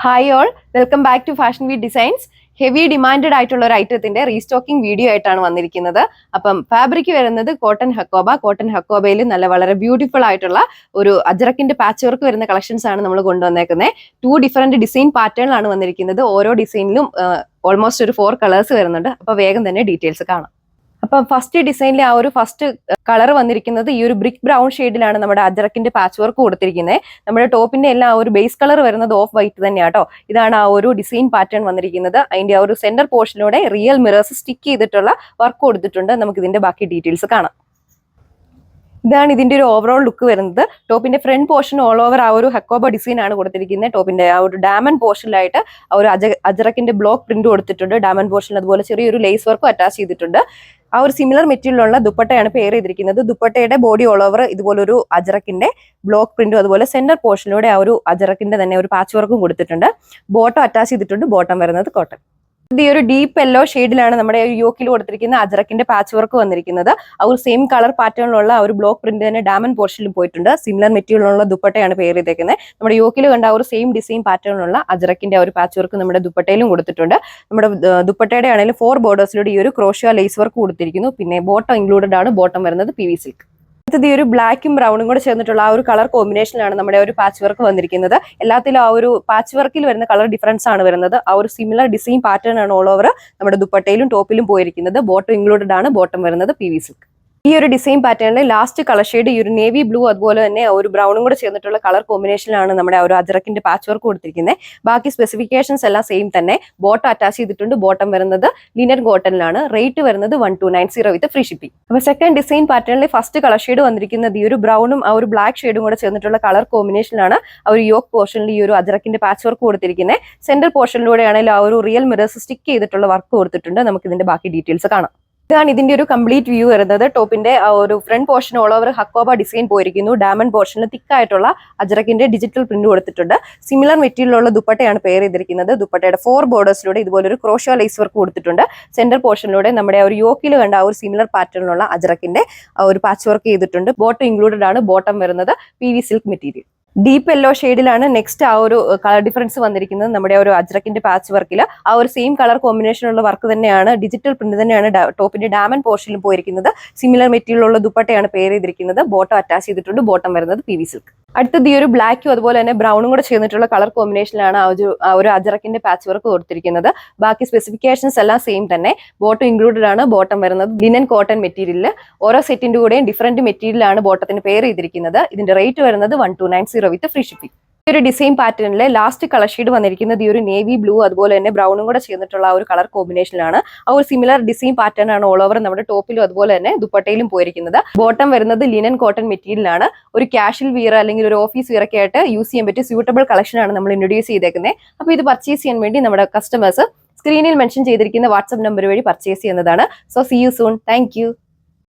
Hi all, welcome back to fashion V designs. Heavy demanded ആയിട്ടുള്ള ഒരു ഐറ്റത്തിന്റെ restocking video ആയിട്ടാണ് വന്നിരിക്കുന്നത്. അപ്പം ഫാബ്രിക് വരുന്നത് കോട്ടൺ ഹക്കോബയിൽ നല്ല വളരെ ബ്യൂട്ടിഫുൾ ആയിട്ടുള്ള ഒരു അജ്രക്കിന്റെ പാച്ച് വർക്ക് വരുന്ന കളക്ഷൻസ് ആണ് നമ്മൾ കൊണ്ടുവന്നേക്കുന്നത്. 2 ഡിഫറെന്റ് ഡിസൈൻ പാറ്റേണിലാണ് വന്നിരിക്കുന്നത്. ഓരോ ഡിസൈനിലും ഓൾമോസ്റ്റ് ഒരു 4 കളേഴ്സ് വരുന്നുണ്ട്. അപ്പൊ വേഗം തന്നെ ഡീറ്റെയിൽസ് കാണാം. അപ്പൊ ഫസ്റ്റ് ഡിസൈനിലെ ആ ഒരു ഫസ്റ്റ് കളർ വന്നിരിക്കുന്നത് ഈ ഒരു ബ്രിക്ക് ബ്രൗൺ ഷെയ്ഡിലാണ് നമ്മുടെ അജ്രക്കിന്റെ പാച്ച് വർക്ക് കൊടുത്തിരിക്കുന്നത്. നമ്മുടെ ടോപ്പിന്റെ എല്ലാം ആ ഒരു ബേസ് കളർ വരുന്നത് ഓഫ് വൈറ്റ് തന്നെയാട്ടോ. ഇതാണ് ആ ഒരു ഡിസൈൻ പാറ്റേൺ വന്നിരിക്കുന്നത്. അതിന്റെ ആ ഒരു സെന്റർ പോർഷനിലൂടെ റിയൽ മിറേഴ്സ് സ്റ്റിക്ക് ചെയ്തിട്ടുള്ള വർക്ക് കൊടുത്തിട്ടുണ്ട്. നമുക്ക് ഇതിന്റെ ബാക്കി ഡീറ്റെയിൽസ് കാണാം. ഇതാണ് ഇതിന്റെ ഒരു ഓവറോൾ ലുക്ക് വരുന്നത്. ടോപ്പിന്റെ ഫ്രണ്ട് പോർഷൻ ഓൾ ഓവർ ആ ഒരു ഹക്കോബ ഡിസൈൻ ആണ് കൊടുത്തിരിക്കുന്നത്. ടോപ്പിന്റെ ആ ഒരു ഡയമണ്ട് പോർഷനിലായിട്ട് ആ ഒരു അജറക്കിന്റെ ബ്ലോക്ക് പ്രിന്റ് കൊടുത്തിട്ടുണ്ട്. ഡയമണ്ട് പോർഷനിൽ അതുപോലെ ചെറിയൊരു ലേസ് വർക്കും അറ്റാച്ച് ചെയ്തിട്ടുണ്ട്. ആ ഒരു സിമിലർ മെറ്റീരിയലുള്ള ദുപ്പട്ടയാണ് പെയർ ചെയ്തിരിക്കുന്നത്. ദുപ്പട്ടയുടെ ബോഡി ഓൾ ഓവർ ഇതുപോലൊരു അജറക്കിന്റെ ബ്ലോക്ക് പ്രിന്റും അതുപോലെ സെന്റർ പോർഷനിലൂടെ ആ ഒരു അജറക്കിന്റെ തന്നെ ഒരു പാച്ച് വർക്കും കൊടുത്തിട്ടുണ്ട്. ബോട്ടം അറ്റാച്ച് ചെയ്തിട്ടുണ്ട്. ബോട്ടം വരുന്നത് കോട്ടൺ. ഇത് ഈ ഒരു ഡീപ്പ് യെല്ലോ ഷെയ്ഡിലാണ് നമ്മുടെ യോക്കിൽ കൊടുത്തിരിക്കുന്ന അജറക്കിന്റെ പാച്ച് വർക്ക് വന്നിരിക്കുന്നത്. ആ ഒരു സെയിം കളർ പാറ്റേണിലുള്ള ആ ഒരു ബ്ലോക്ക് പ്രിന്റ് തന്നെ ഡയമണ്ട് പോർഷനിൽ പോയിട്ടുണ്ട്. സിമിലർ മെറ്റീരിയലുള്ള ദുപ്പട്ടയാണ് പെയർ ചെയ്തേക്കുന്നത്. നമ്മുടെ യോക്കിൽ കണ്ട ആ ഒരു സെയിം ഡിസൈൻ പാറ്റേണിലുള്ള അജറക്കിന്റെ ആ ഒരു പാച്ച് വർക്ക് നമ്മുടെ ദുപ്പട്ടയിലും കൊടുത്തിട്ടുണ്ട്. നമ്മുടെ ദുപ്പട്ടയുടെ ആണെങ്കിലും 4 ബോർഡേഴ്സിലൂടെ ഈ ഒരു ക്രോഷ്യ ലേസ് വർക്ക് കൊടുത്തിരിക്കുന്നു. പിന്നെ ബോട്ടം ഇൻക്ലൂഡഡ് ആണ്. ബോട്ടം വരുന്നത് PV സിൽക്ക്. ഈ ഒരു ബ്ലാക്കും ബ്രൗണും കൂടെ ചേർന്നിട്ടുള്ള ആ ഒരു കളർ കോമ്പിനേഷനിലാണ് നമ്മുടെ ഒരു പാച്ച് വർക്ക് വന്നിരിക്കുന്നത്. എല്ലാത്തിലും ആ ഒരു പാച്ച് വർക്കിൽ വരുന്ന കളർ ഡിഫറൻസ് ആണ് വരുന്നത്. ആ ഒരു സിമിലർ ഡിസൈൻ പാറ്റേൺ ആണ് ഓൾ ഓവർ നമ്മുടെ ദുപ്പട്ടയിലും ടോപ്പിലും പോയിരിക്കുന്നത്. ബോട്ടം ഇൻക്ലൂഡഡ് ആണ്. ബോട്ടം വരുന്നത് PV സിൽക്ക്. ഈ ഒരു ഡിസൈൻ പാറ്റേണിൽ ലാസ്റ്റ് കളർ ഷെയ്ഡ് ഈ ഒരു നേവി ബ്ലൂ അതുപോലെ തന്നെ ഒരു ബ്രൗണും കൂടെ ചേർന്നിട്ടുള്ള കളർ കോമ്പിനേഷനിലാണ് നമ്മുടെ ഒരു അജറക്കിന്റെ പാച്ച് വർക്ക് കൊടുത്തിരിക്കുന്നത്. ബാക്കി സ്പെസിഫിക്കേഷൻസ് എല്ലാം സെയിം തന്നെ. ബോട്ടം അറ്റാച്ച് ചെയ്തിട്ടുണ്ട്. ബോട്ടം വരുന്നത് ലിനൻ കോട്ടണിലാണ്. റേറ്റ് വരുന്നത് 1290 വിത്ത് ഫ്രീ ഷിപ്പിംഗ്. അപ്പൊ സെക്കൻഡ് ഡിസൈൻ പാറ്റേണിൽ ഫസ്റ്റ് കളർ ഷെയ്ഡ് വന്നിരിക്കുന്നത് ഈ ഒരു ബ്രൗണും ആ ഒരു ബ്ലാക്ക് ഷെയ്ഡും കൂടെ ചേർന്നിട്ടുള്ള കളർ കോമ്പിനേഷനിലാണ് ആ ഒരു യോക്ക് പോർഷനിൽ ഈ ഒരു അജറക്കിന്റെ പാച്ച് വർക്ക് കൊടുത്തിരിക്കുന്നത്. സെന്റർ പോർഷനിലൂടെയാണെങ്കിൽ ആ ഒരു റിയൽ മിറേഴ്സ് സ്റ്റിക്ക് ചെയ്തിട്ടുള്ള വർക്ക് കൊടുത്തിട്ടുണ്ട്. നമുക്ക് ഇതിന്റെ ബാക്കി ഡീറ്റെയിൽസ് കാണാം. ഇതാണ് ഇതിന്റെ ഒരു കംപ്ലീറ്റ് വ്യൂ വരുന്നത്. ടോപ്പിന്റെ ഒരു front portion all over hakoba design പോയിരിക്കുന്നു. ഡയമണ്ട് പോർഷനിൽ തിക്കായിട്ടുള്ള അജറക്കിന്റെ ഡിജിറ്റൽ പ്രിന്റ് കൊടുത്തിട്ടുണ്ട്. സിമിലർ മെറ്റീരിയലുള്ള ദുപ്പട്ടയാണ് പെയർ ചെയ്തിരിക്കുന്നത്. ദുപ്പട്ടയുടെ 4 ബോർഡേഴ്സിലൂടെ ഇതുപോലെ ഒരു ക്രോഷ്യ ലേസ് വർക്ക് കൊടുത്തിട്ടുണ്ട്. സെന്റർ പോർഷനിലൂടെ നമ്മുടെ ഒരു യോക്കിൽ കണ്ട ആ ഒരു സിമിലർ പാറ്റേണിലുള്ള അജറക്കിന്റെ ഒരു പാച്ച് വർക്ക് ചെയ്തിട്ടുണ്ട്. ബോട്ടം ഇൻക്ലൂഡഡ് ആണ്. ബോട്ടം വരുന്നത് PV silk material. Deep yellow ഷെയ്ഡിലാണ് നെക്സ്റ്റ് ആ ഒരു കളർ ഡിഫറൻസ് വന്നിരിക്കുന്നത്. നമ്മുടെ ഒരു അജ്രക്കിന്റെ പാച്ച് വർക്കിൽ ആ ഒരു സെയിം കളർ കോമ്പിനേഷനുള്ള വർക്ക് തന്നെയാണ്. ഡിജിറ്റൽ പ്രിന്റ് തന്നെയാണ് ടോപ്പിന്റെ ഡയമണ്ട് പോർഷനിൽ പോയിരിക്കുന്നത്. സിമിലർ മെറ്റീരിയലുള്ള ദുപ്പട്ടയാണ് പെയർ ചെയ്തിരിക്കുന്നത്. ബോട്ടം അറ്റാച്ച് ചെയ്തിട്ടുണ്ട്. ബോട്ടം വരുന്നത് PV സിൽക്ക്. അടുത്തത് ഈ ഒരു ബ്ലാക്കും അതുപോലെ തന്നെ ബ്രൗണും കൂടെ ചേർന്നിട്ടുള്ള കളർ കോമ്പിനേഷനിലാണ് ആ ഒരു അജറക്കിന്റെ പാച്ച് വർക്ക് കൊടുത്തിരിക്കുന്നത്. ബാക്കി സ്പെസിഫിക്കേഷൻസ് എല്ലാം സെയിം തന്നെ. ബോട്ടം ഇൻക്ലൂഡഡ് ആണ്. ബോട്ടം വരുന്നത് ലിനൻ കോട്ടൺ മെറ്റീരിയൽ. ഓരോ സെറ്റിന്റെ കൂടെയും ഡിഫറെന്റ് മെറ്റീരിയലാണ് ബോട്ടത്തിന് പെയർ ചെയ്തിരിക്കുന്നത്. ഇതിന്റെ റേറ്റ് വരുന്നത് 1290 വിത്ത് ഫ്രീ ഷിപ്പിംഗ്. ഈ ഒരു ഡിസൈൻ പാറ്റേണിലെ ലാസ്റ്റ് കളർ ഷെയ്ഡ് വന്നിരിക്കുന്നത് ഈ ഒരു നേവി ബ്ലൂ അതുപോലെ തന്നെ ബ്രൗണും കൂടെ ചേർന്നിട്ടുള്ള ആ ഒരു കളർ കോമ്പിനേഷനിലാണ്. ആ ഒരു സിമിലർ ഡിസൈൻ പാറ്റേൺ ആണ് ഓൾ ഓവർ നമ്മുടെ ടോപ്പിലും അതുപോലെ തന്നെ ദുപ്പട്ടയിലും പോയിരിക്കുന്നത്. ബോട്ടം വരുന്നത് ലിനൻ കോട്ടൺ മെറ്റീരിയലാണ്. ഒരു കാഷ്വൽ വിയർ അല്ലെങ്കിൽ ഒരു ഓഫീസ് വിയർ ഒക്കെ ആയിട്ട് യൂസ് ചെയ്യാൻ പറ്റിയ സ്യൂട്ടബിൾ കളക്ഷൻ ആണ് നമ്മൾ ഇൻട്രൊഡ്യൂസ് ചെയ്തേക്കുന്നത്. അപ്പോൾ ഇത് പർച്ചേസ് ചെയ്യാൻ വേണ്ടി നമ്മുടെ കസ്റ്റമേഴ്സ് സ്ക്രീനിൽ മെൻഷൻ ചെയ്തിരിക്കുന്ന വാട്സ്ആപ്പ് നമ്പർ വഴി പർച്ചേസ് ചെയ്യുന്നതാണ്. So see you soon. Thank U.